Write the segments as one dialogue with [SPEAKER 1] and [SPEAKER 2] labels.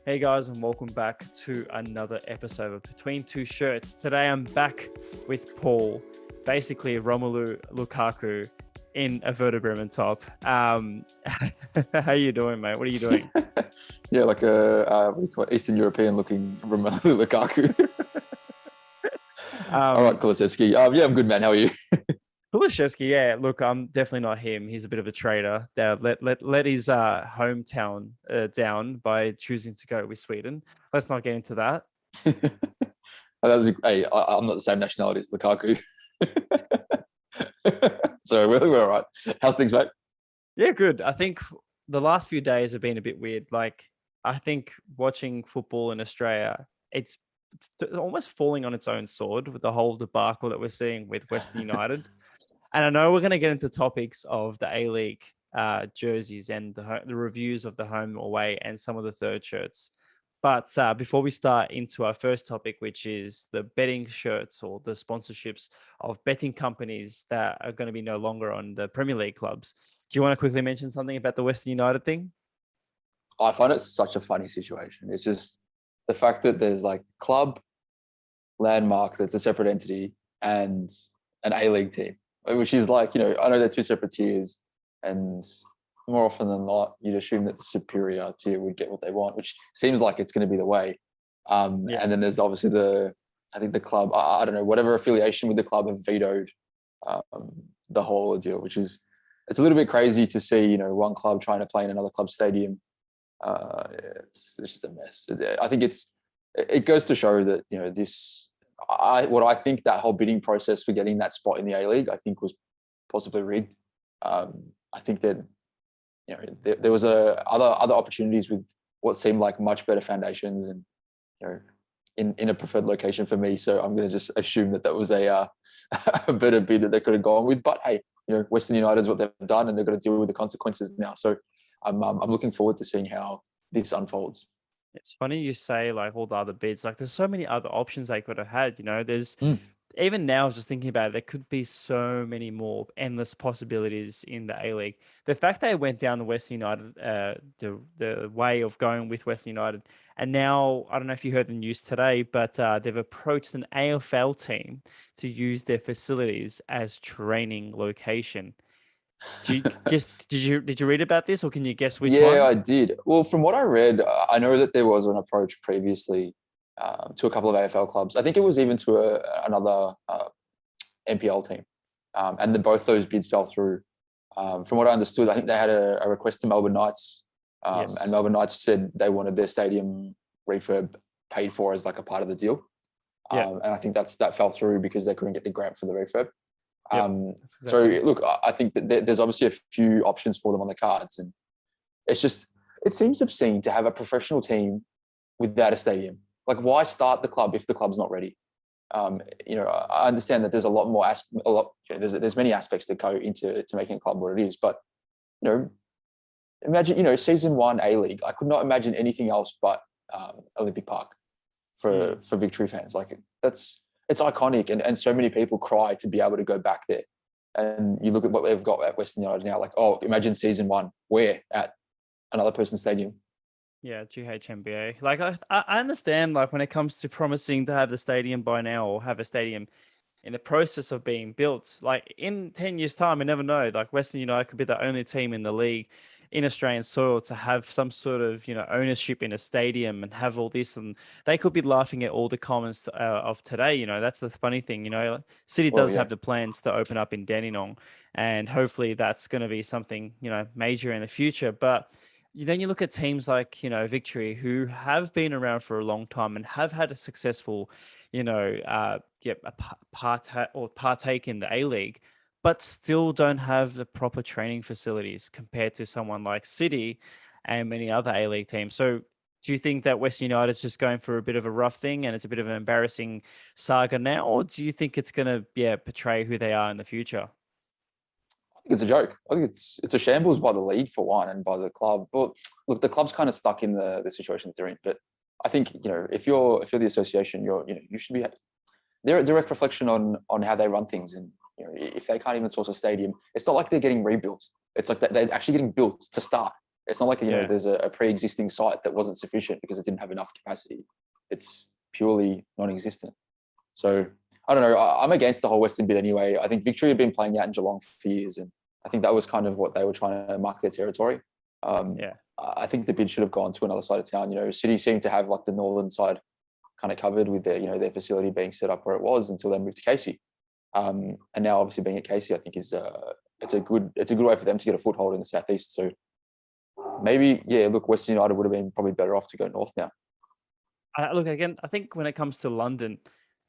[SPEAKER 1] Hey guys, and welcome back to another episode of Between Two Shirts. Today I'm back with Paul, basically Romelu Lukaku in a vertebrum top. How you doing, mate? What are you doing?
[SPEAKER 2] Yeah, like a what do you call it? Eastern European looking Romelu Lukaku. All right, Kulusevski. Yeah, I'm good, man. How are you?
[SPEAKER 1] Kulusevski, yeah. Look, I'm definitely not him. He's a bit of a traitor. Let his hometown down by choosing to go with Sweden. Let's not get into that.
[SPEAKER 2] Hey, I'm not the same nationality as Lukaku. So we're all right. How's things, mate?
[SPEAKER 1] Yeah, good. I think the last few days have been a bit weird. Like, I think watching football in Australia, it's almost falling on its own sword with the whole debacle that we're seeing with Western United. And I know we're going to get into topics of the Aleague jerseys and the reviews of the home away and some of the third shirts. But before we start into our first topic, which is the betting shirts or the sponsorships of betting companies that are going to be no longer on the Premier League clubs, do you want to quickly mention something about the Western United thing?
[SPEAKER 2] I find it such a funny situation. It's just the fact that there's like club, landmark that's a separate entity, and an A-League team, which is like, I know they're two separate tiers, and more often than not, you'd assume that the superior tier would get what they want, which seems like it's going to be the way. And then there's obviously I think the club, I don't know, whatever affiliation with the club have vetoed the whole deal, it's a little bit crazy to see, one club trying to play in another club stadium. It's just a mess. I think it goes to show that, what I think that whole bidding process for getting that spot in the A-League, I think was possibly rigged. I think that, there was other opportunities with what seemed like much better foundations and, in a preferred location for me. So I'm going to just assume that was a better bid that they could have gone with. But hey, Western United is what they've done, and they've got to deal with the consequences now. So I'm looking forward to seeing how this unfolds.
[SPEAKER 1] It's funny you say like all the other bids. Like, there's so many other options they could have had. There's even now, just thinking about it, there could be so many more endless possibilities in the A-League. The fact they went down the Western United, the way of going with Western United, and now I don't know if you heard the news today, but they've approached an AFL team to use their facilities as training location. Do you guess? Did you read about this, or can you guess which one?
[SPEAKER 2] Yeah, I did. Well, from what I read, I know that there was an approach previously to a couple of AFL clubs. I think it was even to another NPL team, and both those bids fell through. From what I understood, I think they had a request to Melbourne Knights,
[SPEAKER 1] Yes.
[SPEAKER 2] and Melbourne Knights said they wanted their stadium refurb paid for as like a part of the deal.
[SPEAKER 1] Yeah.
[SPEAKER 2] And I think that fell through because they couldn't get the grant for the refurb.
[SPEAKER 1] Exactly.
[SPEAKER 2] So look, I think that there's obviously a few options for them on the cards, and it seems obscene to have a professional team without a stadium. Like, why start the club if the club's not ready? I understand that there's a lot more there's many aspects that go into making a club what it is, but imagine season 1 A-League. I could not imagine anything else but Olympic Park for Victory fans. Like, it's iconic, and so many people cry to be able to go back there. And you look at what they've got at Western United now, like, oh, imagine season 1 where at another person's stadium.
[SPEAKER 1] Yeah, GHMBA. Like, I understand, like, when it comes to promising to have the stadium by now, or have a stadium in the process of being built, like in 10 years' time, I never know. Like, Western United could be the only team in the league in Australian soil to have some sort of, ownership in a stadium and have all this. And they could be laughing at all the comments of today. That's the funny thing. City does have the plans to open up in Dandenong, and hopefully that's going to be something, major in the future. But then you look at teams like, Victory, who have been around for a long time and have had a successful, partake in the A-League, but still don't have the proper training facilities compared to someone like City and many other A-League teams. So do you think that West United is just going for a bit of a rough thing and it's a bit of an embarrassing saga now? Or do you think it's going to, portray who they are in the future?
[SPEAKER 2] I think it's a joke. I think it's a shambles by the league for one, and by the club. But look, the club's kind of stuck in the situation that they're in. But I think if you're the association, you should be. They're a direct reflection on how they run things, and if they can't even source a stadium, it's not like they're getting rebuilt. It's like they're actually getting built to start. It's not like, you know,
[SPEAKER 1] Yeah.
[SPEAKER 2] there's a pre-existing site that wasn't sufficient because it didn't have enough capacity. It's purely non-existent. So I don't know. I'm against the whole Western bid anyway. I think Victory had been playing out in Geelong for years, and I think that was kind of what they were trying to mark their territory.
[SPEAKER 1] Yeah.
[SPEAKER 2] I think the bid should have gone to another side of town. You know, City seemed to have like the northern side kind of covered with their, you know, their facility being set up where it was until they moved to Casey. And now obviously being at Casey, I think is it's a good way for them to get a foothold in the southeast. So maybe, yeah, look, Western United would have been probably better off to go north now.
[SPEAKER 1] Look, again, I think when it comes to London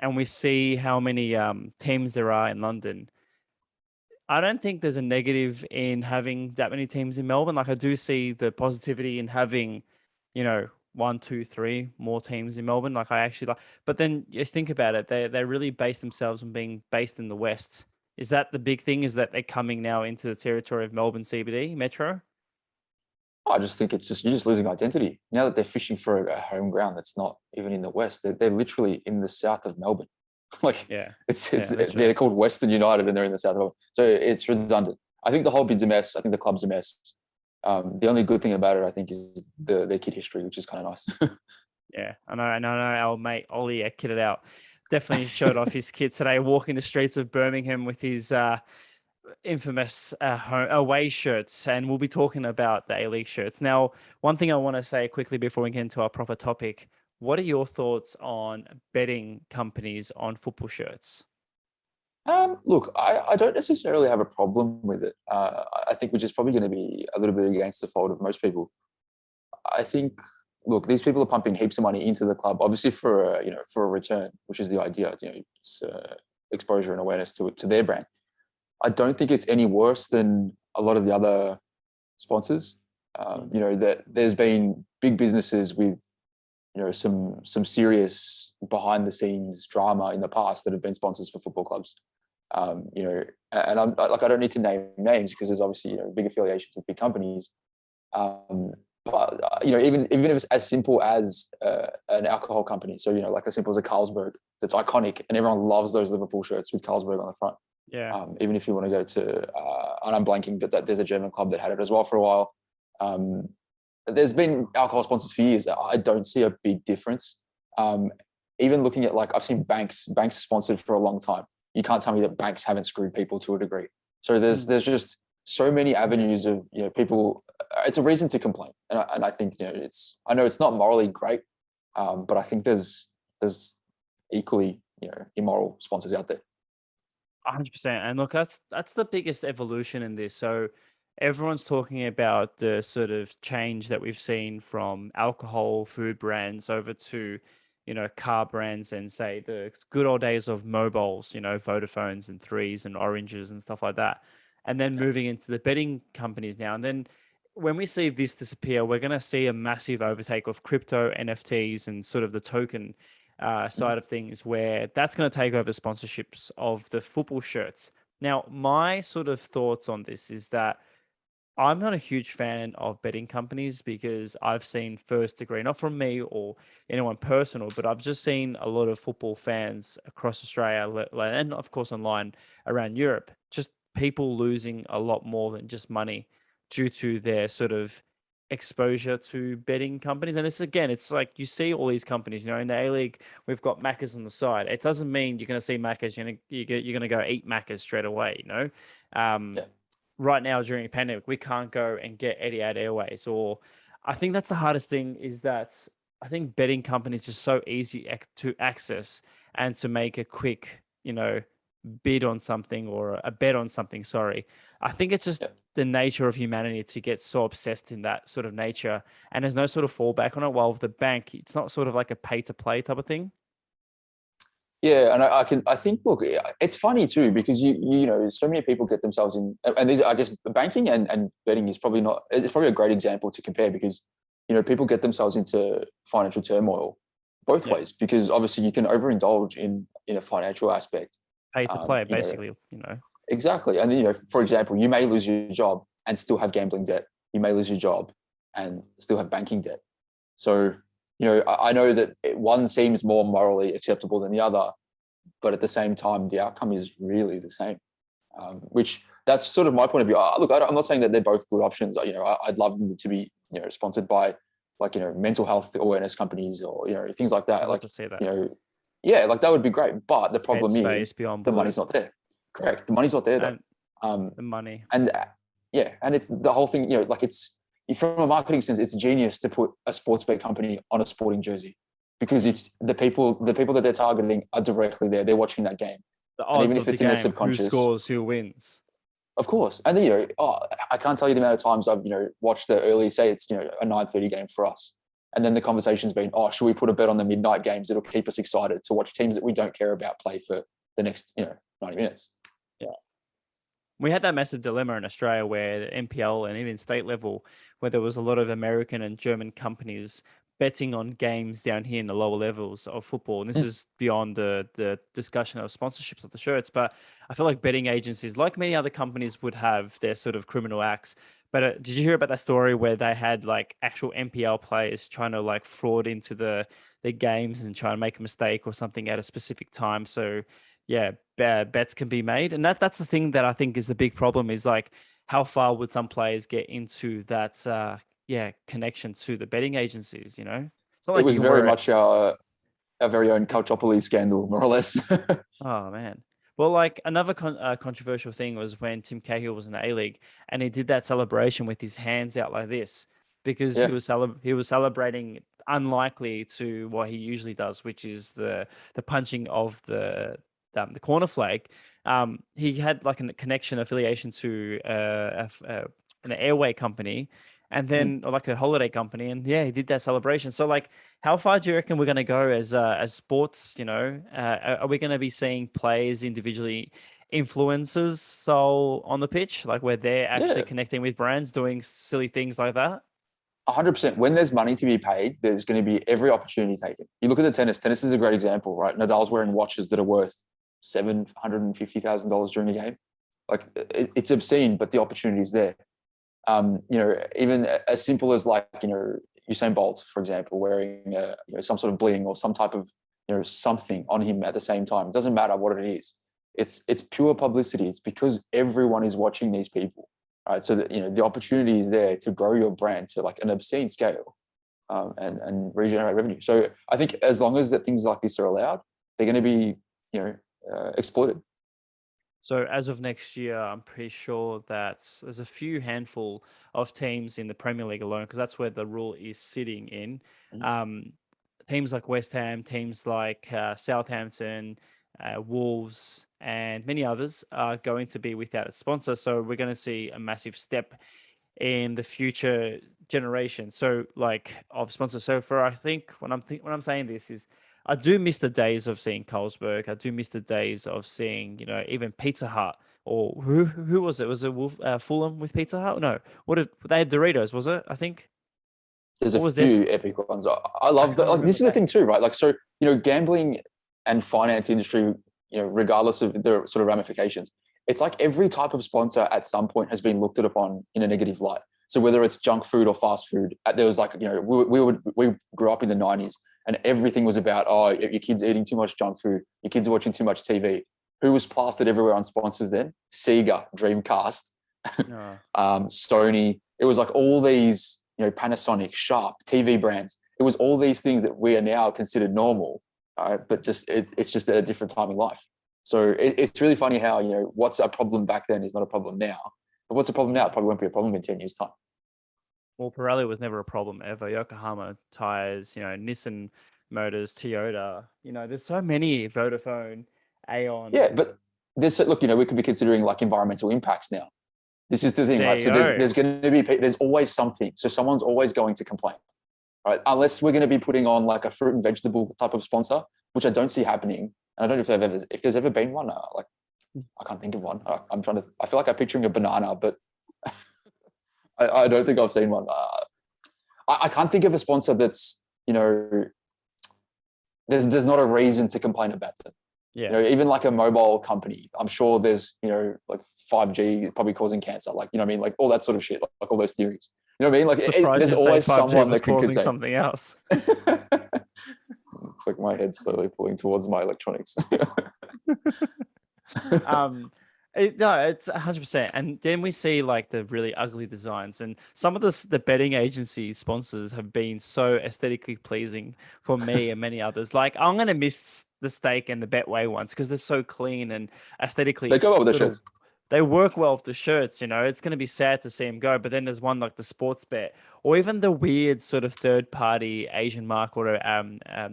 [SPEAKER 1] and we see how many teams there are in London, I don't think there's a negative in having that many teams in Melbourne. Like I do see the positivity in having, you know, one, two, three more teams in Melbourne. Like I actually like, but then you think about it, they really base themselves on being based in the West. Is that the big thing? Is that they're coming now into the territory of Melbourne CBD Metro?
[SPEAKER 2] I just think it's just, you're just losing identity now that they're fishing for a home ground that's not even in the West. They're literally in the south of Melbourne. Like
[SPEAKER 1] Yeah,
[SPEAKER 2] it's
[SPEAKER 1] literally.
[SPEAKER 2] they're called Western United and they're in the south of Melbourne. So it's redundant. I think the whole bid's a mess. I think the club's a mess. The only good thing about it, I think, is their kid history, which is kind of nice.
[SPEAKER 1] Yeah, I know. Our mate Ollie kitted out. Definitely showed off his kit today, walking the streets of Birmingham with his infamous away shirts, and we'll be talking about the A-League shirts. Now, one thing I want to say quickly before we get into our proper topic, what are your thoughts on betting companies on football shirts?
[SPEAKER 2] Look, I don't necessarily have a problem with it. I think which is probably going to be a little bit against the fold of most people. I think, look, these people are pumping heaps of money into the club, obviously for a, you know, for a return, which is the idea. You know, it's exposure and awareness to their brand. I don't think it's any worse than a lot of the other sponsors. You know, that there's been big businesses with, you know, some serious behind the scenes drama in the past that have been sponsors for football clubs. You know, and I'm like, I don't need to name names because there's obviously, you know, big affiliations with big companies. But you know, even if it's as simple as an alcohol company, so you know, like as simple as a Carlsberg that's iconic and everyone loves those Liverpool shirts with Carlsberg on the front.
[SPEAKER 1] Yeah.
[SPEAKER 2] Even if you want to go to, and I'm blanking, but there's a German club that had it as well for a while. There's been alcohol sponsors for years. I don't see a big difference. Even looking at, like, I've seen banks are sponsored for a long time. You can't tell me that banks haven't screwed people to a degree. So there's just so many avenues of, you know, people. It's a reason to complain, and I think, you know, I know it's not morally great, but I think there's equally, you know, immoral sponsors out there.
[SPEAKER 1] 100%. And look, that's the biggest evolution in this. So everyone's talking about the sort of change that we've seen from alcohol, food brands over to, you know, car brands and say the good old days of mobiles, you know, Vodafones and Threes and Oranges and stuff like that. And then moving into the betting companies now. And then when we see this disappear, we're going to see a massive overtake of crypto, NFTs, and sort of the token side of things, where that's going to take over sponsorships of the football shirts. Now, my sort of thoughts on this is that I'm not a huge fan of betting companies because I've seen first degree, not from me or anyone personal, but I've just seen a lot of football fans across Australia and of course online around Europe, just people losing a lot more than just money due to their sort of exposure to betting companies. And it's, again, it's like you see all these companies, you know, in the A-League, we've got Maccas on the side. It doesn't mean you're going to see Maccas, you're going to go eat Maccas straight away, you know?
[SPEAKER 2] Yeah.
[SPEAKER 1] Right now during a pandemic, we can't go and get Etihad Airways. Or I think that's the hardest thing, is that I think betting companies are just so easy to access and to make a quick, you know, bid on something or a bet on something. Sorry. I think it's just
[SPEAKER 2] Yeah.
[SPEAKER 1] the nature of humanity to get so obsessed in that sort of nature, and there's no sort of fallback on it. While with the bank, it's not sort of like a pay to play type of thing.
[SPEAKER 2] Yeah, and I think, look, it's funny too, because you know, so many people get themselves in, and these, I guess, banking and betting is probably not. It's probably a great example to compare, because, you know, people get themselves into financial turmoil both
[SPEAKER 1] Yeah.
[SPEAKER 2] ways, because obviously you can overindulge in a financial aspect.
[SPEAKER 1] Pay to play,
[SPEAKER 2] You know,
[SPEAKER 1] basically, you know.
[SPEAKER 2] exactly, and then, you know, for example, you may lose your job and still have gambling debt. You may lose your job and still have banking debt. So, you know, I know that one seems more morally acceptable than the other, but at the same time, the outcome is really the same. Which that's sort of my point of view. Look, I'm not saying that they're both good options. You know, I'd love them to be, you know, sponsored by like, you know, mental health awareness companies or, you know, things like that.
[SPEAKER 1] I'd love
[SPEAKER 2] Like,
[SPEAKER 1] to see that.
[SPEAKER 2] you know, yeah, like that would be great. But the problem
[SPEAKER 1] Headspace,
[SPEAKER 2] is
[SPEAKER 1] Beyond
[SPEAKER 2] the
[SPEAKER 1] Blue,
[SPEAKER 2] money's not there. Correct. The money's not there though.
[SPEAKER 1] and the money.
[SPEAKER 2] And yeah, and it's the whole thing, you know, like it's from a marketing sense, it's genius to put a sports bet company on a sporting jersey because it's the people that they're targeting are directly there. They're watching that game.
[SPEAKER 1] The
[SPEAKER 2] And
[SPEAKER 1] odds
[SPEAKER 2] even
[SPEAKER 1] of
[SPEAKER 2] if
[SPEAKER 1] the
[SPEAKER 2] it's in their
[SPEAKER 1] game, who
[SPEAKER 2] subconscious,
[SPEAKER 1] scores, who wins.
[SPEAKER 2] of course. And then, you know, I can't tell you the amount of times I've, you know, watched the early, say it's, you know, a 9:30 game for us. And then the conversation's been, oh, should we put a bet on the midnight games? It'll keep us excited to watch teams that we don't care about play for the next, you know, 90 minutes.
[SPEAKER 1] Yeah. We had that massive dilemma in Australia where the NPL and even state level, where there was a lot of American and German companies betting on games down here in the lower levels of football. And this is beyond the discussion of sponsorships of the shirts. But I feel like betting agencies, like many other companies, would have their sort of criminal acts. But did you hear about that story where they had like actual NPL players trying to like fraud into the games and try and make a mistake or something at a specific time? So yeah, bets can be made. And that's the thing that I think is the big problem is like, how far would some players get into that, connection to the betting agencies, you know? It's not
[SPEAKER 2] It
[SPEAKER 1] like you
[SPEAKER 2] was
[SPEAKER 1] can
[SPEAKER 2] very
[SPEAKER 1] wear it.
[SPEAKER 2] much our very own Cultopoly scandal, more or less.
[SPEAKER 1] Oh, man. Well, like another controversial thing was when Tim Cahill was in the A-League and he did that celebration with his hands out like this because
[SPEAKER 2] Yeah.
[SPEAKER 1] he was celebrating unlikely to what he usually does, which is the punching of the corner flag. He had like a connection affiliation to an airway company and then or like a holiday company, and yeah, he did that celebration. So like, how far do you reckon we're going to go as sports? You know, are we going to be seeing players individually influencers so on the pitch, like where they're actually
[SPEAKER 2] Yeah.
[SPEAKER 1] connecting with brands, doing silly things like that?
[SPEAKER 2] 100%. When there's money to be paid, there's going to be every opportunity taken. You look at the tennis. Tennis is a great example, right? Nadal's wearing watches that are worth $750,000 during a game. Like it's obscene, but the opportunity is there. You know, even as simple as like, you know, Usain Bolt, for example, wearing you know, some sort of bling or some type of, you know, something on him at the same time. It doesn't matter what it is. It's pure publicity. It's because everyone is watching these people, right? So that, you know, the opportunity is there to grow your brand to like an obscene scale, and regenerate revenue. So I think as long as that things like this are allowed, they're going to be, you know, exploited.
[SPEAKER 1] So as of next year, I'm pretty sure that there's a few handful of teams in the Premier League alone, because that's where the rule is sitting in. Um, Teams like West Ham, teams like Southampton, Wolves, and many others are going to be without a sponsor. So we're going to see a massive step in the future generation. So like of sponsors. So for I think when I'm saying this is I do miss the days of seeing Carlsberg. I do miss the days of seeing, you know, even Pizza Hut or who was it? Was it Fulham with Pizza Hut? No, what did they had Doritos? Was it? I think.
[SPEAKER 2] There's
[SPEAKER 1] What
[SPEAKER 2] a
[SPEAKER 1] was this?
[SPEAKER 2] few epic ones. I
[SPEAKER 1] I
[SPEAKER 2] love that.
[SPEAKER 1] can't
[SPEAKER 2] Like, this
[SPEAKER 1] remember
[SPEAKER 2] is the
[SPEAKER 1] that.
[SPEAKER 2] thing too, right? Like, so, you know, gambling and finance industry, you know, regardless of the sort of ramifications, it's like every type of sponsor at some point has been looked at upon in a negative light. So whether it's junk food or fast food, there was like, you know, we grew up in the 90s and everything was about, oh, your kid's eating too much junk food, your kids are watching too much TV. Who was plastered everywhere on sponsors then? Sega, Dreamcast,
[SPEAKER 1] No.
[SPEAKER 2] Sony. It was like all these, you know, Panasonic, Sharp, TV brands. It was all these things that we are now considered normal, but just it's just a different time in life. So it's really funny how, you know, what's a problem back then is not a problem now. But what's a problem now? It probably won't be a problem in 10 years' time.
[SPEAKER 1] Well, Pirelli was never a problem ever. Yokohama tires, you know, Nissan Motors, Toyota. You know, there's so many Vodafone, Aeon.
[SPEAKER 2] Yeah, but this, look, you know, we could be considering like environmental impacts now. This is the thing,
[SPEAKER 1] There
[SPEAKER 2] right?
[SPEAKER 1] you
[SPEAKER 2] So
[SPEAKER 1] go.
[SPEAKER 2] there's going to be, there's always something. So someone's always going to complain, right? Unless we're going to be putting on like a fruit and vegetable type of sponsor, which I don't see happening. And I don't know if there's ever been one. Like, I can't think of one. I feel like I'm picturing a banana, but I don't think I've seen one. I can't think of a sponsor that's, you know, there's not a reason to complain about it.
[SPEAKER 1] Yeah.
[SPEAKER 2] You know, even like a mobile company, I'm sure there's, you know, like 5G probably causing cancer, like, you know what I mean? Like all that sort of shit, like all those theories. You know what I mean? Like
[SPEAKER 1] Surprised
[SPEAKER 2] there's
[SPEAKER 1] you say
[SPEAKER 2] always
[SPEAKER 1] 5G
[SPEAKER 2] someone
[SPEAKER 1] was
[SPEAKER 2] that could
[SPEAKER 1] causing
[SPEAKER 2] say.
[SPEAKER 1] something else.
[SPEAKER 2] It's like my head slowly pulling towards my electronics.
[SPEAKER 1] um, No, it's 100%. And then we see like the really ugly designs, and some of the betting agency sponsors have been so aesthetically pleasing for me and many others. Like I'm gonna miss the Stake and the Betway ones because they're so clean and
[SPEAKER 2] They
[SPEAKER 1] aesthetically
[SPEAKER 2] go well with the
[SPEAKER 1] sort of
[SPEAKER 2] shirts.
[SPEAKER 1] they work well with the shirts. It's gonna be sad to see them go. But then there's one like the sports bet, or even the weird sort of third party Asian market or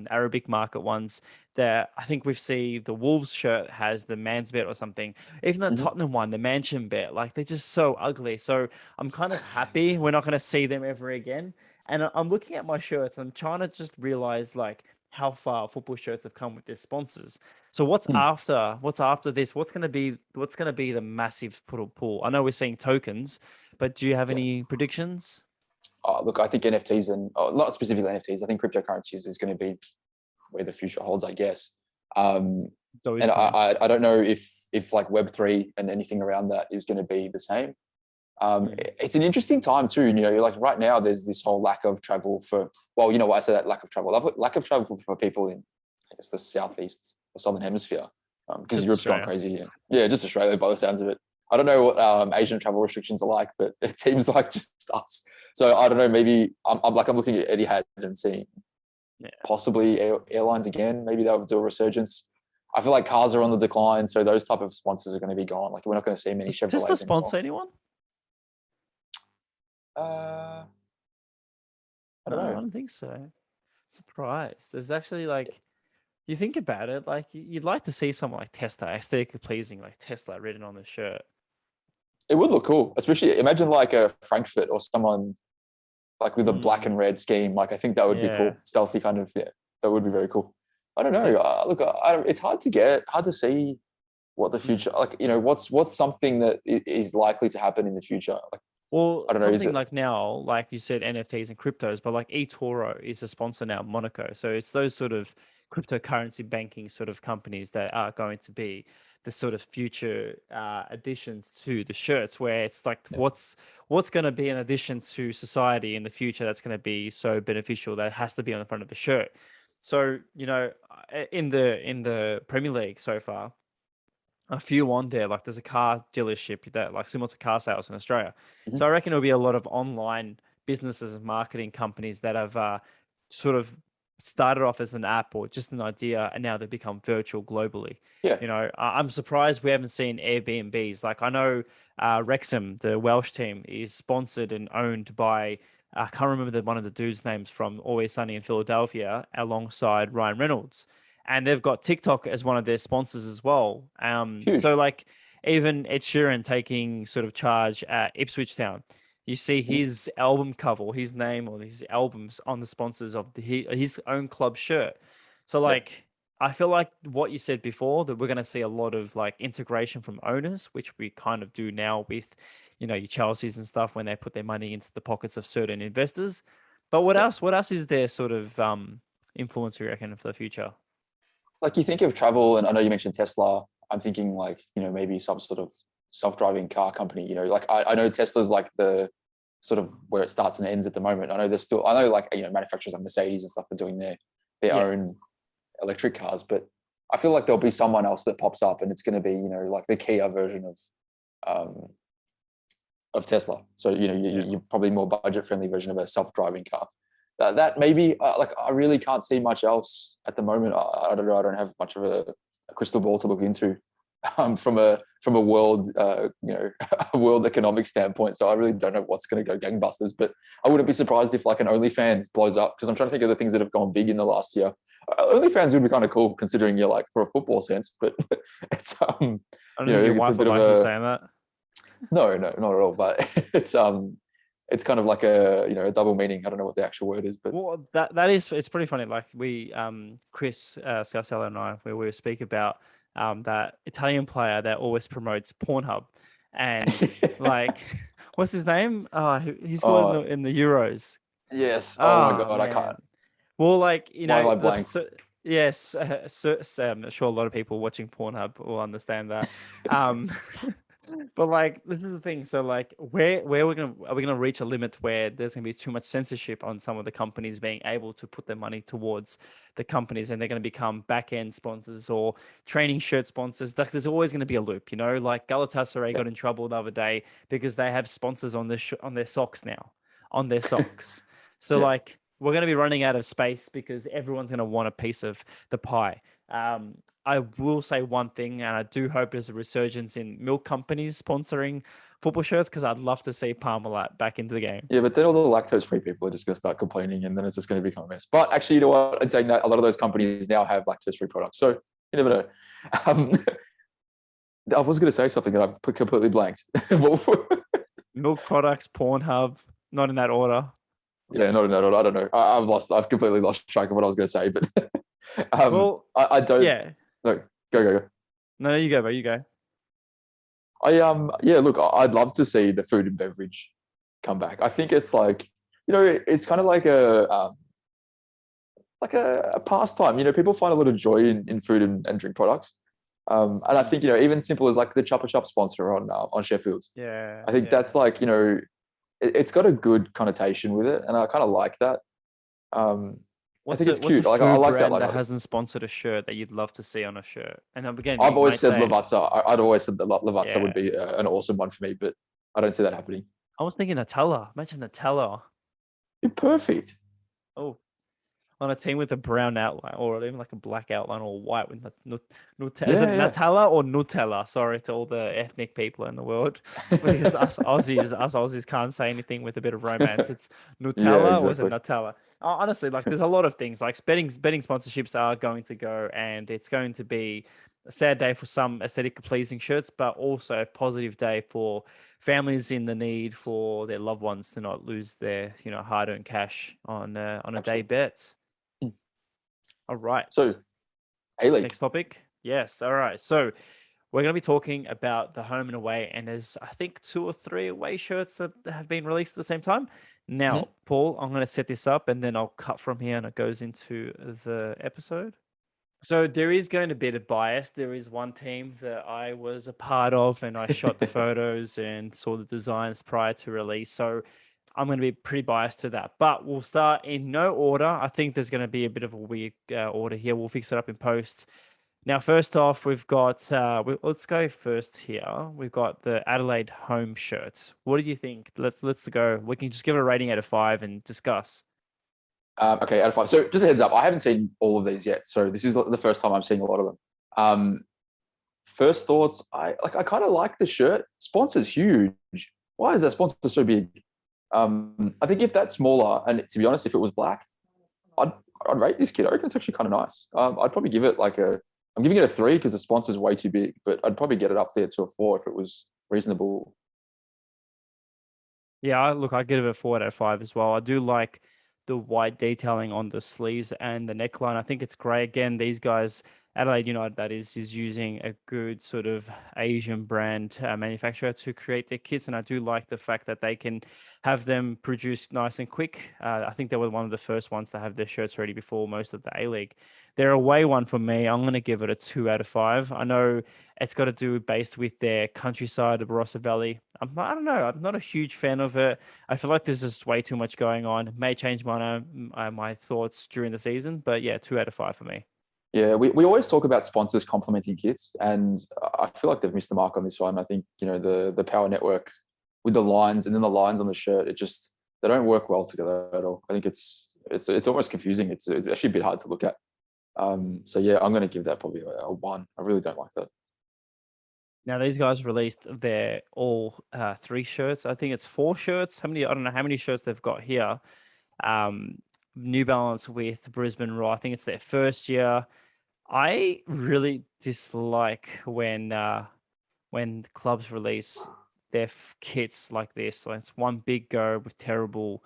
[SPEAKER 1] Arabic market ones. That I think we've seen the Wolves shirt has the man's bet or something. Even the
[SPEAKER 2] Mhm.
[SPEAKER 1] Tottenham one, the Mansion bet, like they're just so ugly. So I'm kind of happy we're not going to see them ever again. And I'm looking at my shirts and I'm trying to just realize like how far football shirts have come with their sponsors. So what's
[SPEAKER 2] Mm.
[SPEAKER 1] after? What's after this? What's going to be the massive pool? I know we're seeing tokens, but do you have
[SPEAKER 2] Yeah.
[SPEAKER 1] any predictions?
[SPEAKER 2] Look, I think NFTs and not specifically NFTs. I think cryptocurrencies is going to be where the future holds, I guess. And
[SPEAKER 1] Dogecoin.
[SPEAKER 2] I don't know if like Web3 and anything around that is going to be the same.
[SPEAKER 1] Mm.
[SPEAKER 2] It's an interesting time too. Like right now, there's this whole lack of travel for. Well, you know why I say that lack of travel? Lack of travel for people in, I guess, the southeast or southern hemisphere, because
[SPEAKER 1] Just
[SPEAKER 2] Europe's gone
[SPEAKER 1] Australia.
[SPEAKER 2] crazy. Yeah, just Australia by the sounds of it. I don't know what Asian travel restrictions are like, but it seems like just us. So I don't know. Maybe I'm looking at Etihad and seeing
[SPEAKER 1] Yeah.
[SPEAKER 2] possibly airlines again. Maybe they'll do a resurgence. I feel like cars are on the decline, so those type of sponsors are going to be gone. Like we're not going to see many
[SPEAKER 1] Does Tesla
[SPEAKER 2] Chevrolets anymore.
[SPEAKER 1] sponsor anyone?
[SPEAKER 2] Uh, I
[SPEAKER 1] No,
[SPEAKER 2] don't
[SPEAKER 1] I
[SPEAKER 2] know.
[SPEAKER 1] don't think so. Surprised. There's actually like you think about it, like you'd like to see someone like Tesla, aesthetically pleasing, like Tesla written on the shirt.
[SPEAKER 2] It would look cool, especially imagine like a Frankfurt or someone like with a black and
[SPEAKER 1] Mm,
[SPEAKER 2] red scheme. Like I think that would be
[SPEAKER 1] yeah.
[SPEAKER 2] cool, stealthy kind of. Yeah, that would be very cool. I don't know.
[SPEAKER 1] But
[SPEAKER 2] Look, it's hard to see what the future.
[SPEAKER 1] mm.
[SPEAKER 2] Like what's something that is likely to happen in the future. Like
[SPEAKER 1] Well,
[SPEAKER 2] I don't know. Is
[SPEAKER 1] something
[SPEAKER 2] it?
[SPEAKER 1] like now, like you said, NFTs and cryptos, but like eToro is a sponsor now, Monaco. So it's those sort of cryptocurrency banking sort of companies that are going to be the sort of future additions to the shirts, where it's like
[SPEAKER 2] Yeah.
[SPEAKER 1] what's going to be an addition to society in the future that's going to be so beneficial that has to be on the front of the shirt. So in the Premier League so far, a few on there. Like there's a car dealership that like similar to car sales in Australia. So
[SPEAKER 2] Mhm.
[SPEAKER 1] I reckon it'll be a lot of online businesses and marketing companies that have sort of started off as an app or just an idea, and now they've become virtual globally.
[SPEAKER 2] Yeah.
[SPEAKER 1] I'm surprised we haven't seen Airbnbs. Like I know Wrexham, the Welsh team, is sponsored and owned by. I can't remember one of the dudes' names from Always Sunny in Philadelphia, alongside Ryan Reynolds, and they've got TikTok as one of their sponsors as well.
[SPEAKER 2] Huge.
[SPEAKER 1] So like even Ed Sheeran taking sort of charge at Ipswich Town, you see
[SPEAKER 2] Mhm.
[SPEAKER 1] his album cover, his name or his albums on the sponsors of his own club shirt. So
[SPEAKER 2] Yeah.
[SPEAKER 1] like I feel like what you said before that we're going to see a lot of like integration from owners, which we kind of do now with, your Chelsea's and stuff when they put their money into the pockets of certain investors. But what
[SPEAKER 2] Yeah.
[SPEAKER 1] else? What else is there sort of influence you reckon for the future?
[SPEAKER 2] Like you think of travel, and I know you mentioned Tesla. I'm thinking like maybe some sort of self-driving car company. Like I know Tesla's like the sort of where it starts and ends at the moment. I know there's still like manufacturers like Mercedes and stuff are doing their
[SPEAKER 1] Yeah.
[SPEAKER 2] own electric cars, but I feel like there'll be someone else that pops up, and it's going to be like the Kia version um, of Tesla. So
[SPEAKER 1] Yeah.
[SPEAKER 2] you're probably more budget friendly version of a self-driving car. That maybe like I really can't see much else at the moment. I don't know. I don't have much of a crystal ball to look into from a world a world economic standpoint. So I really don't know what's going to go gangbusters. But I wouldn't be surprised if like an OnlyFans blows up, because I'm trying to think of the things that have gone big in the last year. OnlyFans would be kind of cool considering you're like for a football sense, but it's
[SPEAKER 1] I don't think your
[SPEAKER 2] it's a
[SPEAKER 1] wife
[SPEAKER 2] bit
[SPEAKER 1] would
[SPEAKER 2] of
[SPEAKER 1] like you
[SPEAKER 2] a
[SPEAKER 1] saying that.
[SPEAKER 2] no, not at all. But it's kind of like a double meaning. I don't know what the actual word is, but
[SPEAKER 1] Well, that is it's pretty funny. Like we Chris Scarcella and I, where we speak about that Italian player that always promotes Pornhub, and like what's his name? Oh, he scored in
[SPEAKER 2] oh
[SPEAKER 1] the Euros.
[SPEAKER 2] yes. Oh my
[SPEAKER 1] Oh
[SPEAKER 2] god, I can't.
[SPEAKER 1] man. Well, like
[SPEAKER 2] Why have I blanked?
[SPEAKER 1] yes, I'm sure a lot of people watching Pornhub will understand that. Um, But like, this is the thing. So like, where are we gonna reach a limit where there's gonna be too much censorship on some of the companies being able to put their money towards the companies, and they're gonna become back end sponsors or training shirt sponsors? Like, there's always gonna be a loop, you know. Like Galatasaray
[SPEAKER 2] Yeah.
[SPEAKER 1] got in trouble the other day because they have sponsors on on their socks now, on their socks. So
[SPEAKER 2] Yeah.
[SPEAKER 1] like, we're gonna be running out of space because everyone's gonna want a piece of the pie. I will say one thing, and I do hope there's a resurgence in milk companies sponsoring football shirts, because I'd love to see Parmalat back into the game.
[SPEAKER 2] Yeah, but then all the lactose-free people are just going to start complaining, and then it's just going to become a mess. But actually, you know what? I'd say that a lot of those companies now have lactose-free products, so you never know. Um, I was going to say something that I've completely blanked.
[SPEAKER 1] Milk products, Pornhub, not in that order.
[SPEAKER 2] Yeah, not in that order. I don't know. I've completely lost track of what I was going to say, but
[SPEAKER 1] Well,
[SPEAKER 2] I don't.
[SPEAKER 1] yeah.
[SPEAKER 2] No, go.
[SPEAKER 1] No, you go, bro. You go.
[SPEAKER 2] Yeah. Look, I'd love to see the food and beverage come back. I think it's like, it's kind of like a pastime. People find a lot of joy in food and drink products. And I think, even simple as like the Chopper Shop sponsor on Sheffield.
[SPEAKER 1] Yeah.
[SPEAKER 2] I think that's like, it's got a good connotation with it, and I kind of like that. I think it's
[SPEAKER 1] What's a
[SPEAKER 2] cute. Like I
[SPEAKER 1] food
[SPEAKER 2] like that.
[SPEAKER 1] brand
[SPEAKER 2] Like
[SPEAKER 1] that hasn't sponsored a shirt that you'd love to see on a shirt? And again,
[SPEAKER 2] I've
[SPEAKER 1] you
[SPEAKER 2] always
[SPEAKER 1] might
[SPEAKER 2] said
[SPEAKER 1] say,
[SPEAKER 2] Lavazza. I'd always said that Lavazza would
[SPEAKER 1] yeah.
[SPEAKER 2] be an awesome one for me, but I don't see that happening.
[SPEAKER 1] I was thinking Nutella. Imagine Nutella.
[SPEAKER 2] You're perfect.
[SPEAKER 1] Oh, on a team with a brown outline, or even like a black outline, or white with Nutella. Is it
[SPEAKER 2] Yeah,
[SPEAKER 1] Nutella or Nutella? Sorry to all the ethnic people in the world, because us Aussies can't say anything with a bit of romance. It's
[SPEAKER 2] yeah,
[SPEAKER 1] Nutella or is it
[SPEAKER 2] exactly.
[SPEAKER 1] Nutella? Honestly, like, there's a lot of things. Like, betting sponsorships are going to go, and it's going to be a sad day for some aesthetically pleasing shirts, but also a positive day for families in the need for their loved ones to not lose their hard-earned cash on a day
[SPEAKER 2] Absolutely.
[SPEAKER 1] bet. All right.
[SPEAKER 2] So, A-League.
[SPEAKER 1] Next topic. Yes. All right. So we're going to be talking about the home and away, and there's, I think, 2 or 3 away shirts that have been released at the same time.
[SPEAKER 2] Mhm.
[SPEAKER 1] Now, Paul, I'm going to set this up, and then I'll cut from here, and it goes into the episode. So there is going to be a bias. There is one team that I was a part of, and I shot the photos and saw the designs prior to release. So I'm going to be pretty biased to that. But we'll start in no order. I think there's going to be a bit of a weird order here. We'll fix it up in post. Now, first off, we've got, let's go first here. We've got the Adelaide home shirt. What do you think? Let's go. We can just give it a rating out of 5 and discuss.
[SPEAKER 2] Okay, out of 5. So just a heads up, I haven't seen all of these yet. So this is the first time I'm seeing a lot of them. First thoughts, I kind of like the shirt. Sponsor's huge. Why is that sponsor so big? I think if that's smaller, and to be honest, if it was black, I'd rate this kit. I reckon it's actually kind of nice. I'd probably give it I'm giving it a 3 because the sponsor's way too big, but I'd probably get it up there to a 4 if it was reasonable.
[SPEAKER 1] Yeah, look, I give it a 4 out of 5 as well. I do like the white detailing on the sleeves and the neckline. I think it's great. Again, these guys, Adelaide United, that is using a good sort of Asian brand manufacturer to create their kits, and I do like the fact that they can have them produced nice and quick. I think they were one of the first ones to have their shirts ready before most of the A-League. Their away one for me, I'm going to give it a 2 out of 5. I know it's got to do based with their countryside, the Barossa Valley. I don't know. I'm not a huge fan of it. I feel like there's just way too much going on. It may change my thoughts during the season, but yeah, 2 out of 5 for me.
[SPEAKER 2] Yeah, we always talk about sponsors complementing kits, and I feel like they've missed the mark on this one. I think, the Power Network with the lines and then the lines on the shirt, they don't work well together at all. I think it's almost confusing. It's actually a bit hard to look at. So yeah, I'm going to give that probably a 1. I really don't like that.
[SPEAKER 1] Now these guys released their all 3 shirts. I think it's 4 shirts. How many? I don't know how many shirts they've got here. New Balance with Brisbane Raw. I think it's their first year. I really dislike when clubs release their kits like this. Like, it's one big go with terrible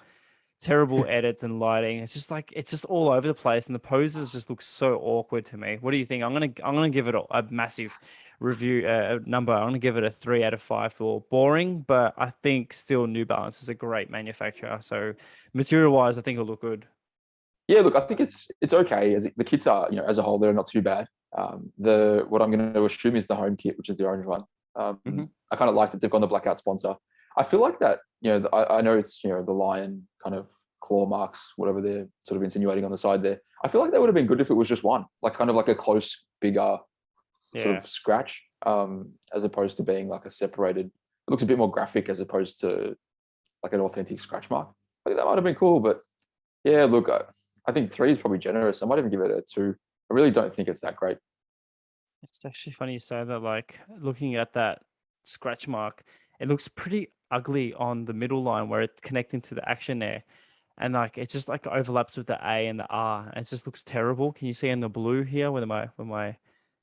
[SPEAKER 1] edits and lighting. It's just all over the place, and the poses just look so awkward to me. What do you think? I'm gonna give it a massive review number. I'm gonna give it a 3 out of 5 for boring, but I think still New Balance is a great manufacturer. So material wise, I think it'll look good.
[SPEAKER 2] Yeah, look, I think it's okay. As the kits are, as a whole, they're not too bad. What I'm going to assume is the home kit, which is the orange one.
[SPEAKER 1] Hmm.
[SPEAKER 2] I kind of like that they've gone the blackout sponsor. I feel like that, I know it's, the lion kind of claw marks, whatever they're sort of insinuating on the side there. I feel like that would have been good if it was just one, like kind of like a close, bigger sort
[SPEAKER 1] Yeah.
[SPEAKER 2] of scratch, as opposed to being like a separated. It looks a bit more graphic as opposed to like an authentic scratch mark. I think that might have been cool, but yeah, look, I think 3 is probably generous. I might even give it a 2. I really don't think it's that great.
[SPEAKER 1] It's actually funny you say that. Like looking at that scratch mark, it looks pretty ugly on the middle line where it's connecting to the action there, and like it just like overlaps with the A and the R, and it just looks terrible. Can you see in the blue here where my thing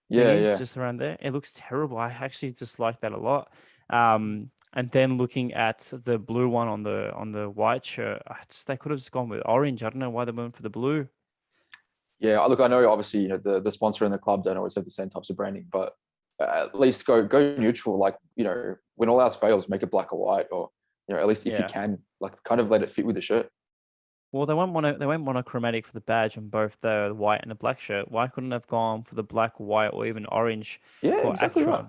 [SPEAKER 2] Yeah,
[SPEAKER 1] is
[SPEAKER 2] yeah.
[SPEAKER 1] just around there? It looks terrible. I actually just like that a lot. And then looking at the blue one on the white shirt, they could have just gone with orange. I don't know why they went for the blue.
[SPEAKER 2] Yeah, look, I know obviously, the sponsor and the club don't always have the same types of branding, but at least go neutral. Like, when all else fails, make it black or white, or at least if you
[SPEAKER 1] Yeah.
[SPEAKER 2] can, like, kind of let it fit with the shirt.
[SPEAKER 1] Well, they went monochromatic for the badge on both the white and the black shirt. Why couldn't they have gone for the black, white, or even orange
[SPEAKER 2] Yeah,
[SPEAKER 1] for
[SPEAKER 2] exactly right.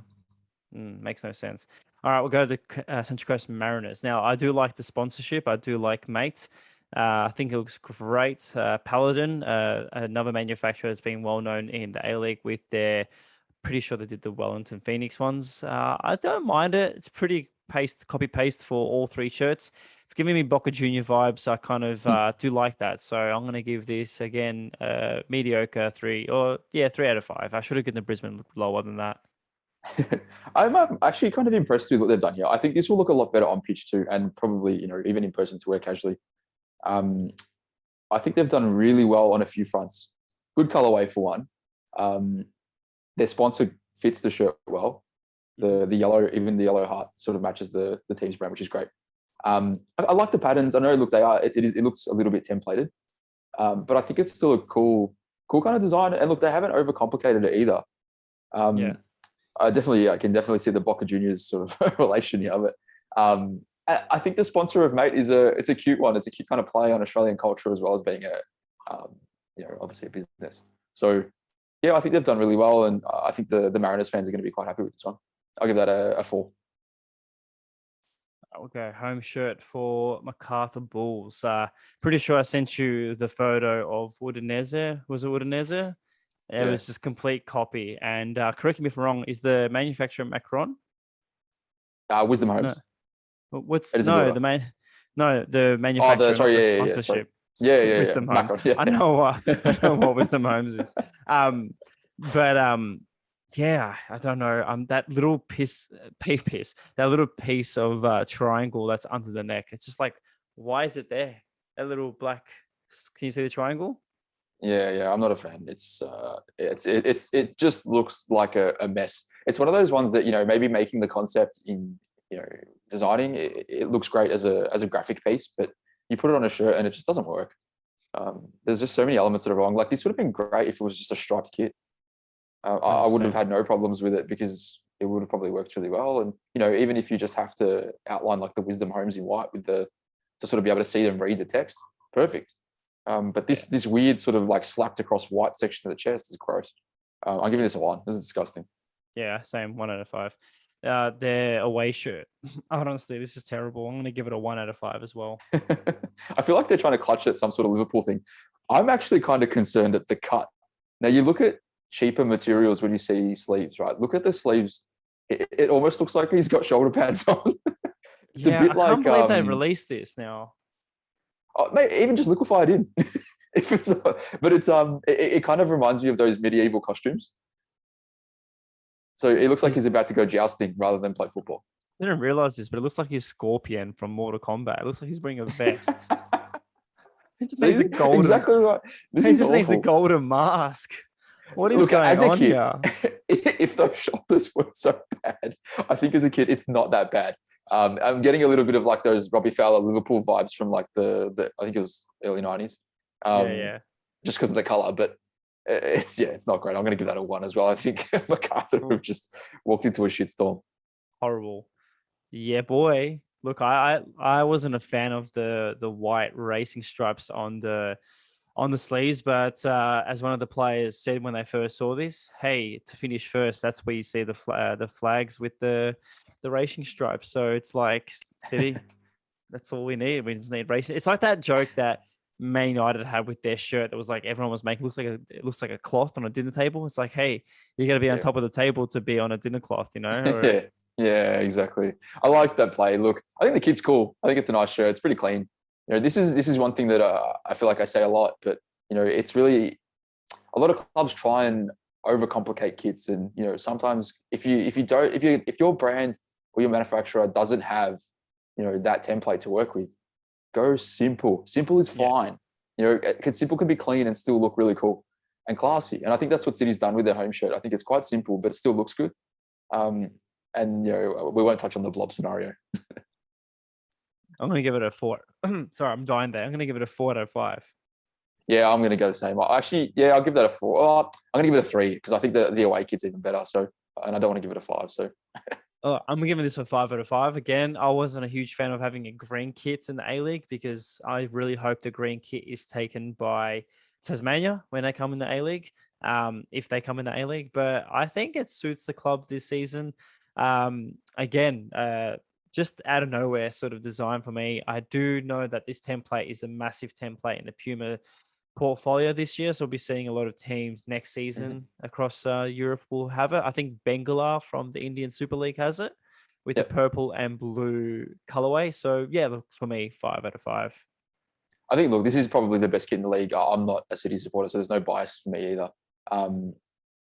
[SPEAKER 1] Actron? Makes no sense. All right, we'll go to the Central Coast Mariners. Now, I do like the sponsorship. I do like Mate. I think it looks great. Paladin, another manufacturer that's been well known in the A-League with their, pretty sure they did the Wellington Phoenix ones. I don't mind it. It's pretty copy paste for all 3 shirts. It's giving me Boca Junior vibes. I kind of do like that. So I'm going to give this again mediocre 3, or yeah, 3 out of 5. I should have given the Brisbane lower than that.
[SPEAKER 2] I'm actually kind of impressed with what they've done here. I think this will look a lot better on pitch too, and probably, even in person to wear casually. Um, I think they've done really well on a few fronts. Good colorway for one. Their sponsor fits the shirt well. The yellow, even the yellow heart, sort of matches the team's brand, which is great. I like the patterns. I know, look, it looks a little bit templated, but I think it's still a cool kind of design. And look, they haven't overcomplicated it either.
[SPEAKER 1] Yeah.
[SPEAKER 2] I can definitely see the Boca Juniors sort of relation here. But I think the sponsor of Mate it's a cute one. It's a cute kind of play on Australian culture, as well as being obviously a business. So yeah, I think they've done really well, and I think the Mariners fans are going to be quite happy with this one. I'll give that a 4.
[SPEAKER 1] Okay, home shirt for MacArthur Bulls. Pretty sure I sent you the photo of Udinese. Was it Udinese? It
[SPEAKER 2] Yeah.
[SPEAKER 1] was just complete copy. And correct me if I'm wrong, is the manufacturer Macron?
[SPEAKER 2] Wisdom
[SPEAKER 1] No.
[SPEAKER 2] Homes.
[SPEAKER 1] What's
[SPEAKER 2] It is a
[SPEAKER 1] no
[SPEAKER 2] builder.
[SPEAKER 1] the main no the
[SPEAKER 2] Oh,
[SPEAKER 1] manufacturer, not
[SPEAKER 2] sorry,
[SPEAKER 1] the
[SPEAKER 2] yeah. Sorry.
[SPEAKER 1] sponsorship.
[SPEAKER 2] Yeah.
[SPEAKER 1] Wisdom Home.
[SPEAKER 2] Macron. Yeah.
[SPEAKER 1] I know what Wisdom Homes is. But yeah, I don't know. That little that little piece of triangle that's under the neck. It's just like, why is it there? That little black. Can you see the triangle?
[SPEAKER 2] Yeah. I'm not a fan. It just looks like a mess. It's one of those ones that, maybe making the concept in, designing, it looks great as a graphic piece, but you put it on a shirt and it just doesn't work. There's just so many elements that are wrong. Like, this would have been great if it was just a striped kit. I would have had no problems with it, because it would have probably worked really well. And, even if you just have to outline like the Wisdom Homes in white to sort of be able to see them read the text, perfect. But this weird sort of like slapped across white section of the chest is gross. I'm giving this a 1. This is disgusting.
[SPEAKER 1] Yeah, same. 1 out of 5. Their away shirt. Honestly, this is terrible. I'm going to give it a 1 out of 5 as well.
[SPEAKER 2] I feel like they're trying to clutch at some sort of Liverpool thing. I'm actually kind of concerned at the cut. Now, you look at cheaper materials when you see sleeves, right? Look at the sleeves. It almost looks like he's got shoulder pads on. It's a bit
[SPEAKER 1] I can't believe they released this now.
[SPEAKER 2] Mate, even just liquefy it in. If it's, but it's it kind of reminds me of those medieval costumes. So it looks like he's about to go jousting rather than play football.
[SPEAKER 1] I didn't realize this, but it looks like he's Scorpion from Mortal Kombat. It looks like he's wearing a vest. He just needs a golden.
[SPEAKER 2] Exactly right.
[SPEAKER 1] He just needs a golden mask. What is going on here?
[SPEAKER 2] If those shoulders weren't so bad, I think as a kid it's not that bad. I'm getting a little bit of like those Robbie Fowler Liverpool vibes from like the I think it was early 90s.
[SPEAKER 1] Yeah.
[SPEAKER 2] Just because of the color, but it's not great. I'm going to give that a 1 as well. I think MacArthur have just walked into a shitstorm.
[SPEAKER 1] Horrible. Yeah, boy. Look, I wasn't a fan of the white racing stripes on the on the sleeves. But as one of the players said when they first saw this, hey, to finish first, that's where you see the flags with the racing stripes. So it's like, City, that's all we need. We just need racing. It's like that joke that Man United had with their shirt that was like everyone was making. It looks like a cloth on a dinner table. It's like, hey, you got to be on
[SPEAKER 2] Yeah.
[SPEAKER 1] top of the table to be on a dinner cloth, you know? Or,
[SPEAKER 2] Yeah, yeah, exactly. I like that play. Look, I think the kit's cool. I think it's a nice shirt. It's pretty clean. This is one thing that I feel like I say a lot, but it's really a lot of clubs try and overcomplicate kits, and sometimes if your brand or your manufacturer doesn't have that template to work with, go simple. Simple is
[SPEAKER 1] yeah.
[SPEAKER 2] fine. Simple can be clean and still look really cool and classy. And I think that's what City's done with their home shirt. I think it's quite simple, but it still looks good. And we won't touch on the blob scenario.
[SPEAKER 1] I'm going to give it a 4. Sorry, I'm dying there. I'm going to give it a 4 out of 5.
[SPEAKER 2] Yeah, I'm going to go the same. Actually, yeah, I'll give that a 4. Oh, I'm going to give it a 3 because I think the away kit's even better. So, and I don't want to give it a 5. So,
[SPEAKER 1] I'm giving this a 5 out of 5. Again, I wasn't a huge fan of having a green kit in the A-League because I really hope the green kit is taken by Tasmania when they come in the A-League, if they come in the A-League. But I think it suits the club this season. Again, just out of nowhere sort of design for me. I do know that this template is a massive template in the Puma portfolio this year. So we'll be seeing a lot of teams next season across Europe will have it. I think Bengala from the Indian Super League has it with the purple and blue colorway. So yeah, look, for me, 5 out of 5.
[SPEAKER 2] I think, look, this is probably the best kit in the league. I'm not a City supporter, so there's no bias for me either.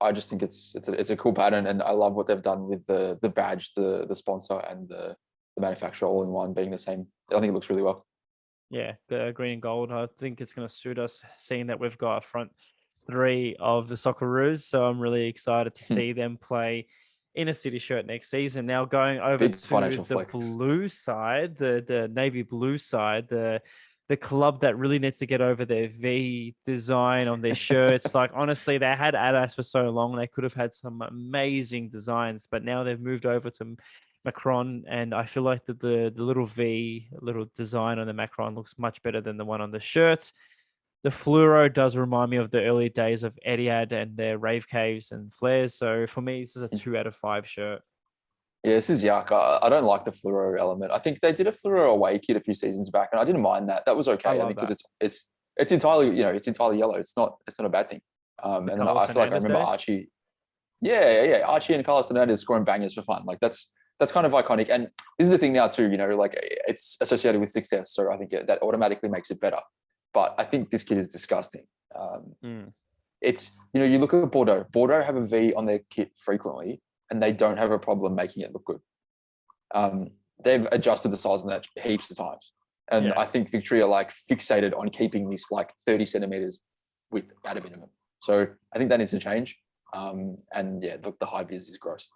[SPEAKER 2] I just think it's a cool pattern, and I love what they've done with the badge, the sponsor, and the manufacturer all in one being the same. I think it looks really well.
[SPEAKER 1] Yeah, the green and gold. I think it's going to suit us, seeing that we've got a front 3 of the Socceroos. So I'm really excited to see them play in a City shirt next season. Now going over
[SPEAKER 2] Big
[SPEAKER 1] to
[SPEAKER 2] financial
[SPEAKER 1] the
[SPEAKER 2] flex.
[SPEAKER 1] blue side, the navy blue side, the club that really needs to get over their V design on their shirts. Like, honestly, they had Adidas for so long. They could have had some amazing designs, but now they've moved over to Macron, and I feel like the little V, little design on the Macron looks much better than the one on the shirts. The fluoro does remind me of the early days of Etihad and their rave caves and flares. So for me, this is a 2 out of 5 shirt.
[SPEAKER 2] Yeah, this is yuck. I don't like the fluoro element. I think they did a fluoro away kit a few seasons back, and I didn't mind that. That was okay. I think because it's entirely it's entirely yellow. It's not a bad thing. And then I feel like I remember Archie. Yeah. Archie and Carlos Hernandez scoring bangers for fun. Like that's kind of iconic. And this is the thing now too. Like it's associated with success, so I think that automatically makes it better. But I think this kit is disgusting. It's you look at Bordeaux. Bordeaux have a V on their kit frequently, and they don't have a problem making it look good. They've adjusted the size of that heaps of times. And I think Victory are like fixated on keeping this like 30 centimeters width at a minimum. So I think that needs to change. And yeah, look, the high vis is gross.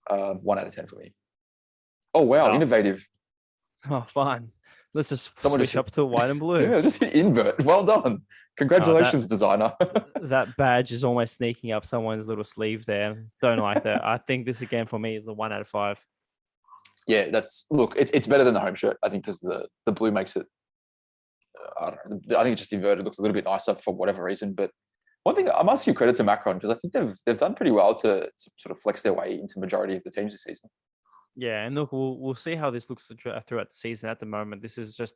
[SPEAKER 2] 1 out of 10 for me. Oh, wow. Innovative.
[SPEAKER 1] Oh, fine. Let's just switch up to white and blue.
[SPEAKER 2] Yeah, just hit invert. Well done. Congratulations, designer.
[SPEAKER 1] That badge is almost sneaking up someone's little sleeve there. Don't like that. I think this again for me is a 1 out of 5.
[SPEAKER 2] Yeah, it's better than the home shirt, I think, because the blue makes it, I don't know. I think it's just inverted. It looks a little bit nicer for whatever reason. But one thing I must give credit to Macron, because I think they've done pretty well to sort of flex their way into majority of the teams this season.
[SPEAKER 1] Yeah, and look, we'll see how this looks throughout the season. At the moment, this is just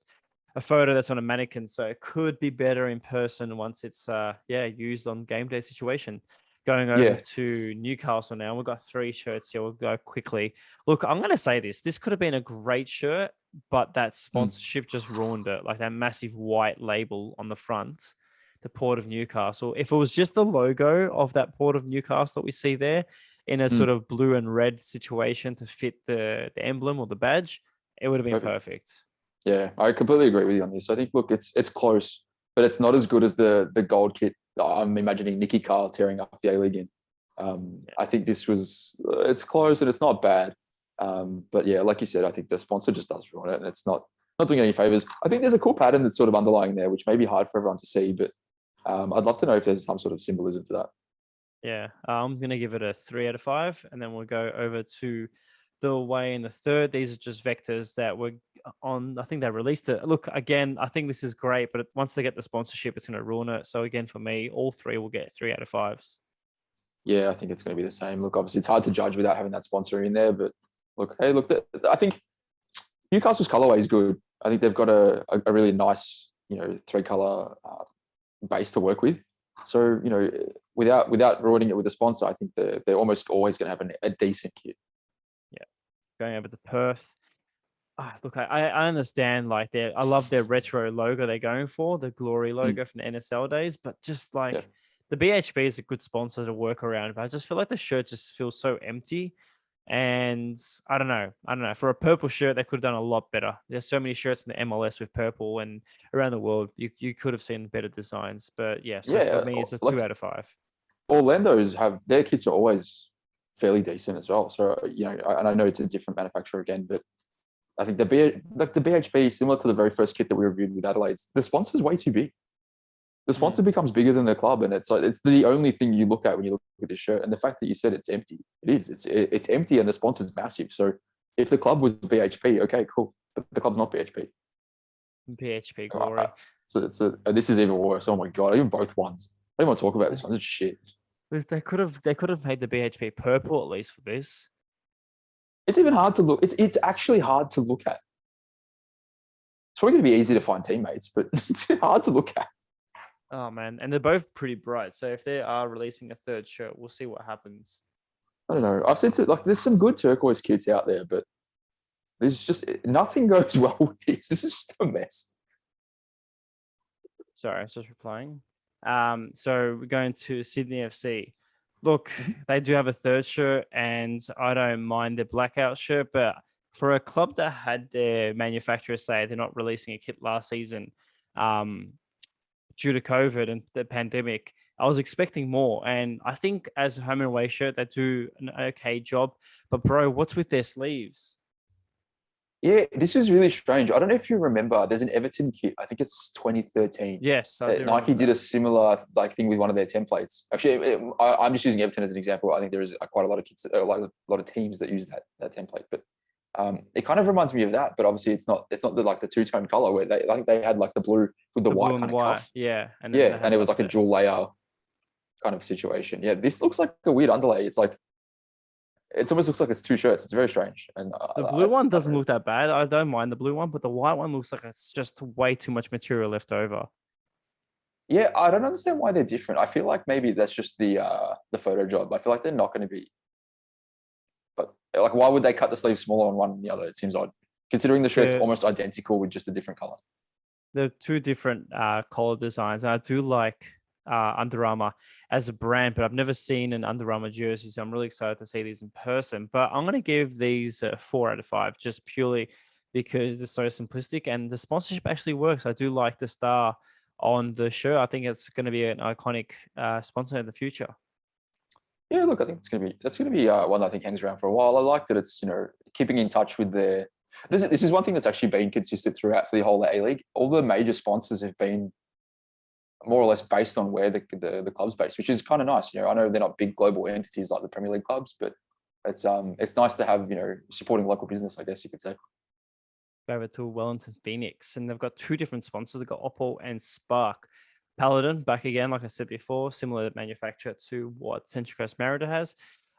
[SPEAKER 1] a photo that's on a mannequin, so it could be better in person once it's used on game day situation. Going over to Newcastle now, we've got 3 shirts here. We'll go quickly. Look, I'm going to say this. This could have been a great shirt, but that sponsorship just ruined it. Like that massive white label on the front, the Port of Newcastle. If it was just the logo of that Port of Newcastle that we see there, in a sort of blue and red situation to fit the emblem or the badge, it would have been perfect.
[SPEAKER 2] Yeah, I completely agree with you on this. I think, look, it's close, but it's not as good as the gold kit. I'm imagining Nicky Carl tearing up the A-League in. I think this was, it's close and it's not bad. But yeah, like you said, I think the sponsor just does ruin it, and it's not doing any favors. I think there's a cool pattern that's sort of underlying there, which may be hard for everyone to see, but I'd love to know if there's some sort of symbolism to that.
[SPEAKER 1] Yeah, I'm going to give it a 3 out of 5, and then we'll go over to the away in the third. These are just vectors that were I think they released it. Look, again, I think this is great, but once they get the sponsorship, it's going to ruin it. So again, for me, all three will get 3 out of 5s.
[SPEAKER 2] Yeah, I think it's going to be the same. Look, obviously, it's hard to judge without having that sponsor in there. But look, hey, look, I think Newcastle's colorway is good. I think they've got a really nice, 3-color base to work with. So, without ruining it with a sponsor, I think they're almost always going to have a decent kit.
[SPEAKER 1] Yeah. Going over to Perth. Look, I understand, like, I love their retro logo they're going for, the glory logo from the NSL days, but just like the BHB is a good sponsor to work around, but I just feel like the shirt just feels so empty. And I don't know. For a purple shirt, they could have done a lot better. There's so many shirts in the MLS with purple, and around the world, you could have seen better designs. But yeah, so for me, it's a 2 out of 5.
[SPEAKER 2] Orlando's their kits are always fairly decent as well. So, and I know it's a different manufacturer again, but I think the BHB, similar to the very first kit that we reviewed with Adelaide, the sponsor's way too big. The sponsor becomes bigger than the club, and it's the only thing you look at when you look at this shirt. And the fact that you said it's empty, it is. It's empty, and the sponsor's massive. So if the club was BHP, okay, cool, but the club's not BHP.
[SPEAKER 1] BHP glory.
[SPEAKER 2] This is even worse. Oh my god, even both ones. I don't want to talk about this one. It's shit.
[SPEAKER 1] They could have made the BHP purple at least for this.
[SPEAKER 2] It's even hard to look. It's actually hard to look at. It's probably going to be easy to find teammates, but it's hard to look at.
[SPEAKER 1] Oh man, and they're both pretty bright. So if they are releasing a third shirt, we'll see what happens.
[SPEAKER 2] I don't know. I've seen there's some good turquoise kits out there, but there's just nothing goes well with this. This is just a mess.
[SPEAKER 1] Sorry, I was just replying. So we're going to Sydney FC. Look, they do have a third shirt, and I don't mind the blackout shirt, but for a club that had their manufacturer say they're not releasing a kit last season, due to COVID and the pandemic, I was expecting more. And I think as a home and away shirt, they do an okay job. But bro, what's with their sleeves?
[SPEAKER 2] Yeah, this is really strange. I don't know if you remember, there's an Everton kit. I think it's 2013.
[SPEAKER 1] Yes.
[SPEAKER 2] Nike did a similar thing with one of their templates. Actually, I'm just using Everton as an example. I think there is quite a lot of kits, a lot of teams that use that template. But it kind of reminds me of that. But obviously, it's not the two-tone color where they had like the blue with the white kind of cuff.
[SPEAKER 1] Yeah,
[SPEAKER 2] and it was like a dual layer kind of situation. Yeah, this looks like a weird underlay. It's like it almost looks like it's two shirts. It's very strange. And
[SPEAKER 1] the blue one doesn't look that bad. I don't mind the blue one, but the white one looks like it's just way too much material left over.
[SPEAKER 2] Yeah, I don't understand why they're different. I feel like maybe that's just the photo job. I feel like they're not going to be. But like, why would they cut the sleeve smaller on one than the other? It seems odd, considering the shirt's almost identical with just a different color.
[SPEAKER 1] They're two different collar designs. And I do like Under Armour as a brand, but I've never seen an Under Armour jersey, so I'm really excited to see these in person. But I'm going to give these 4 out of 5 just purely because they're so simplistic and the sponsorship actually works. I do like the star on the shirt. I think it's going to be an iconic sponsor in the future.
[SPEAKER 2] Yeah, look, I think that's going to be one that I think hangs around for a while. I like that it's keeping in touch with their. This is one thing that's actually been consistent throughout for the whole Aleague. All the major sponsors have been more or less based on where the club's based, which is kind of nice. I know they're not big global entities like the Premier League clubs, but it's nice to have supporting local business, I guess you could say.
[SPEAKER 1] Over to Wellington Phoenix, and they've got 2 different sponsors. They've got Oppo and Spark. Paladin back again, like I said before, similar manufacturer to what Central Coast Merida has.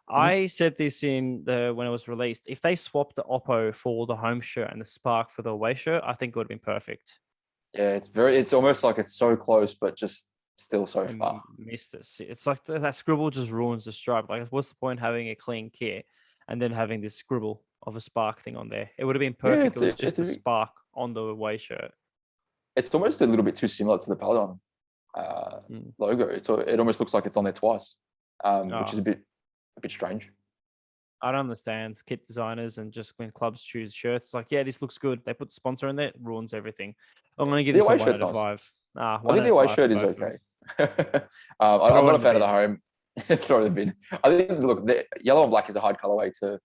[SPEAKER 1] I said this when it was released. If they swapped the Oppo for the home shirt and the Spark for the away shirt, I think it would have been perfect.
[SPEAKER 2] Yeah, it's almost like it's so close, but just still so far.
[SPEAKER 1] Missed it. It's like that scribble just ruins the stripe. Like, what's the point having a clean kit and then having this scribble of a Spark thing on there? It would have been perfect. It was just a Spark on the away shirt. It's
[SPEAKER 2] almost a little bit too similar to the Paladin logo. It almost looks like it's on there twice, which is a bit strange.
[SPEAKER 1] I don't understand kit designers and just when clubs choose shirts, like, yeah, this looks good. They put the sponsor in there, it ruins everything. I'm going to give this a 1 out of 5.
[SPEAKER 2] I think the away shirt is okay. I'm not a fan of the home. Throw the bin. I think, look, the yellow and black is a hard colorway to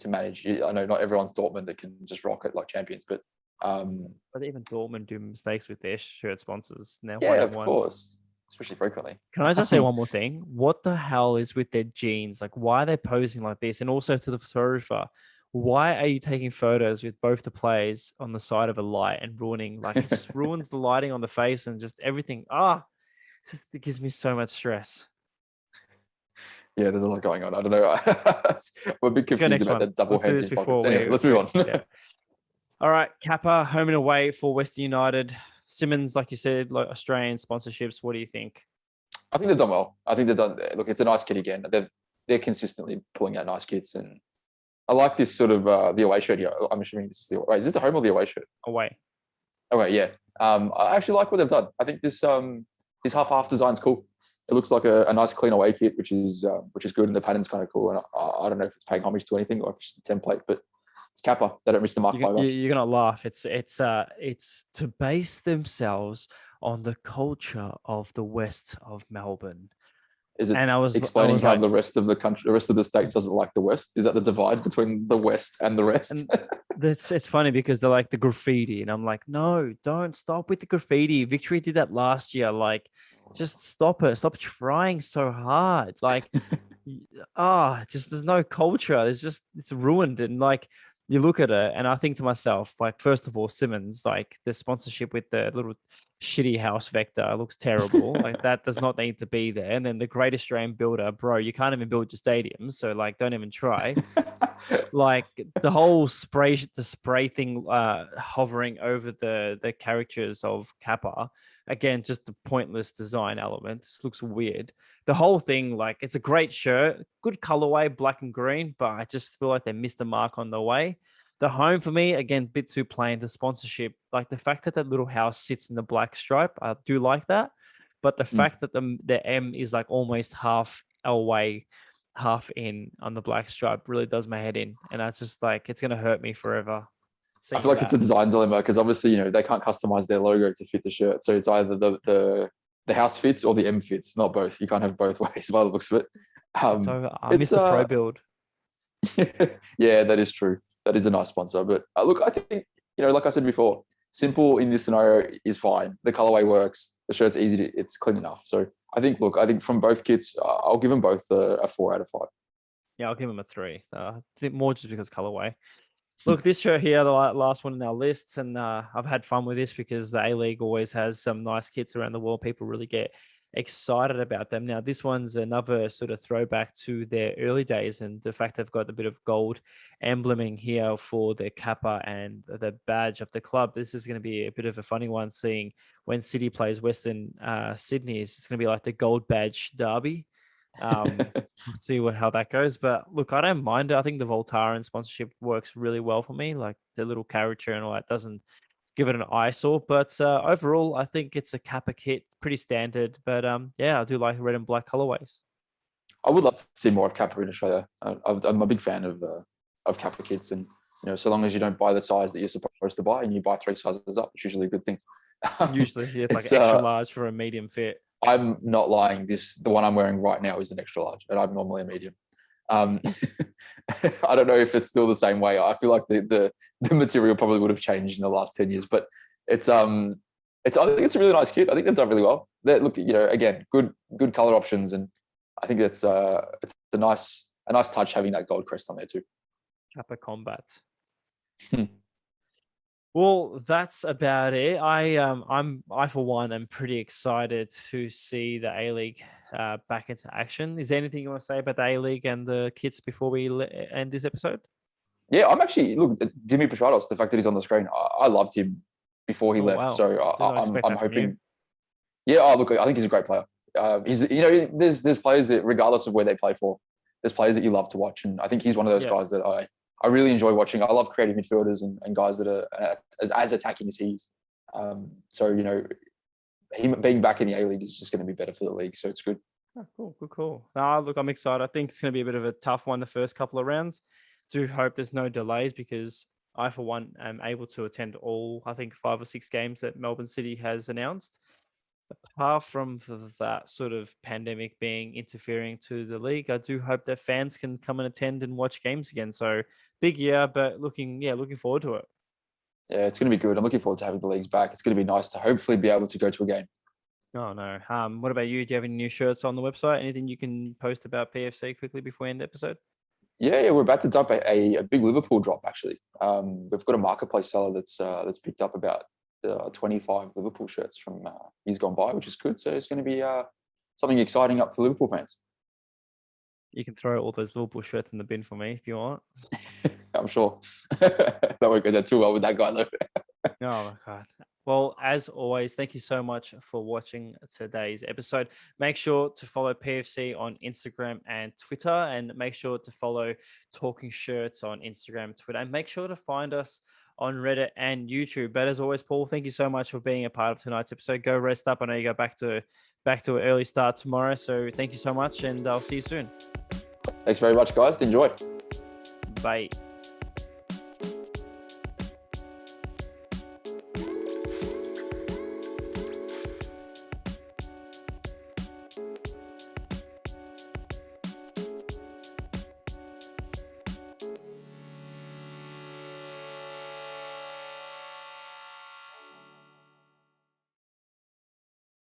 [SPEAKER 2] manage. I know not everyone's Dortmund that can just rock it like champions, but
[SPEAKER 1] even Dortmund do mistakes with their shirt sponsors now.
[SPEAKER 2] Yeah, of course. Especially frequently.
[SPEAKER 1] Can I just say one more thing? What the hell is with their jeans? Like, why are they posing like this? And also to the photographer, why are you taking photos with both the players on the side of a light and ruining, like, it just ruins the lighting on the face and just everything. It gives me so much stress.
[SPEAKER 2] Yeah, there's a lot going on. I don't know. I'm a bit
[SPEAKER 1] Let's go
[SPEAKER 2] confused
[SPEAKER 1] next
[SPEAKER 2] about
[SPEAKER 1] one.
[SPEAKER 2] the double
[SPEAKER 1] Let's do
[SPEAKER 2] hands
[SPEAKER 1] this
[SPEAKER 2] in pockets.
[SPEAKER 1] before
[SPEAKER 2] Anyway,
[SPEAKER 1] we.
[SPEAKER 2] let's move on.
[SPEAKER 1] Yeah. All right, Kappa, home and away for Western United. Simmons, like you said, like Australian sponsorships. What do you think?
[SPEAKER 2] I think they've done well. I think they've done. Look, it's a nice kit again. They're consistently pulling out nice kits, and I like this sort of the away shirt here. I'm assuming this is the. Wait, is this the home or the away shirt?
[SPEAKER 1] Away.
[SPEAKER 2] Okay, yeah. I actually like what they've done. I think this half design's cool. It looks like a nice clean away kit, which is good, and the pattern's kind of cool. And I don't know if it's paying homage to anything or if it's just a template, but it's Kappa. They don't miss the mark by much.
[SPEAKER 1] You're gonna laugh. It's to base themselves on the culture of the west of Melbourne.
[SPEAKER 2] Is it
[SPEAKER 1] And I was
[SPEAKER 2] explaining how
[SPEAKER 1] like,
[SPEAKER 2] the rest of the country, the rest of the state doesn't like the West? Is that the divide between the West and the rest?
[SPEAKER 1] and it's funny because they're like the graffiti, and I'm like, no, don't stop with the graffiti. Victory did that last year. Like, just stop it. Stop trying so hard. Like, just there's no culture. It's ruined. And like, you look at it, and I think to myself, like, first of all, Simmons, like the sponsorship with the little shitty house vector looks terrible. Like, that does not need to be there. And then the Great Australian Builder, bro, you can't even build your stadiums, so like, don't even try. Like, the whole spray thing hovering over the characters of Kappa, again, just the pointless design element. This looks weird. The whole thing, like, it's a great shirt, good colorway, black and green, but I just feel like they missed the mark on the way. The home for me, again, bit too plain. The sponsorship, like the fact that little house sits in the black stripe, I do like that. But the fact that the M is like almost half away, half in on the black stripe really does my head in. And that's just like, it's going to hurt me forever.
[SPEAKER 2] I feel like it's a design dilemma because obviously, they can't customize their logo to fit the shirt. So it's either the house fits or the M fits, not both. You can't have both ways by the looks of it.
[SPEAKER 1] So I miss the pro build.
[SPEAKER 2] Yeah, that is true. That is a nice sponsor. But look, I think, like I said before, simple in this scenario is fine. The colorway works. The shirt's easy. It's clean enough. So I think from both kits, I'll give them both a 4 out of 5.
[SPEAKER 1] Yeah, I'll give them a 3. I think more just because colorway. Look, this shirt here, the last one in our list, and I've had fun with this because the A-League always has some nice kits around the world. People really get excited about them. Now, this one's another sort of throwback to their early days, and the fact they've got a bit of gold embleming here for the Kappa and the badge of the club. This is going to be a bit of a funny one, seeing when City plays Western Sydney. It's going to be like the gold badge derby. See how that goes. But look, I don't mind it. I think the Voltaren sponsorship works really well for me. Like the little caricature and all that doesn't give it an eyesore. But overall, I think it's a Kappa kit, pretty standard. But yeah, I do like red and black colorways.
[SPEAKER 2] I would love to see more of Kappa in Australia. I'm a big fan of Kappa kits, and so long as you don't buy the size that you're supposed to buy and you buy 3 sizes up, it's usually a good thing.
[SPEAKER 1] Usually, yeah, it's like extra large for a medium fit.
[SPEAKER 2] I'm not lying. The one I'm wearing right now is an extra large, and I'm normally a medium. I don't know if it's still the same way. I feel like the material probably would have changed in the last 10 years, but I think it's a really nice kit. I think they've done really well. Look, again, good color options, and I think it's a nice touch having that gold crest on there too.
[SPEAKER 1] Kappa Combat. Well, that's about it. I for one am pretty excited to see the A-League back into action. Is there anything you want to say about the A-League and the kits before we end this episode?
[SPEAKER 2] Yeah, I'm actually Dimi Petratos. The fact that he's on the screen, I loved him before he left.
[SPEAKER 1] Wow.
[SPEAKER 2] So I'm hoping. Yeah, look, I think he's a great player. There's players that, regardless of where they play for, there's players that you love to watch, and I think he's one of those guys that I really enjoy watching. I love creative midfielders and guys that are as attacking as he is. So, him being back in the A-League is just going to be better for the league. So it's good.
[SPEAKER 1] Oh, cool. Look, I'm excited. I think it's going to be a bit of a tough one the first couple of rounds. Do hope there's no delays because I, for one, am able to attend all, I think, 5 or 6 games that Melbourne City has announced. Apart from that sort of pandemic interfering to the league, I do hope that fans can come and attend and watch games again. So big year, but looking forward to it.
[SPEAKER 2] Yeah, it's going to be good. I'm looking forward to having the leagues back. It's going to be nice to hopefully be able to go to a game.
[SPEAKER 1] Oh, no. What about you? Do you have any new shirts on the website? Anything you can post about PFC quickly before we end the episode?
[SPEAKER 2] Yeah, we're about to dump a big Liverpool drop actually. We've got a marketplace seller that's picked up about 25 Liverpool shirts from years gone by, which is good. So it's going to be something exciting up for Liverpool fans.
[SPEAKER 1] You can throw all those Liverpool shirts in the bin for me if you want.
[SPEAKER 2] I'm sure that won't go down too well with that guy though.
[SPEAKER 1] Oh my God. Well, as always, thank you so much for watching today's episode. Make sure to follow PFC on Instagram and Twitter, and make sure to follow Talking Shirts on Instagram and Twitter, and make sure to find us on Reddit and YouTube. But as always, Paul, thank you so much for being a part of tonight's episode. Go rest up. I know you go back to an early start tomorrow. So thank you so much, and I'll see you soon.
[SPEAKER 2] Thanks very much, guys. Enjoy.
[SPEAKER 1] Bye.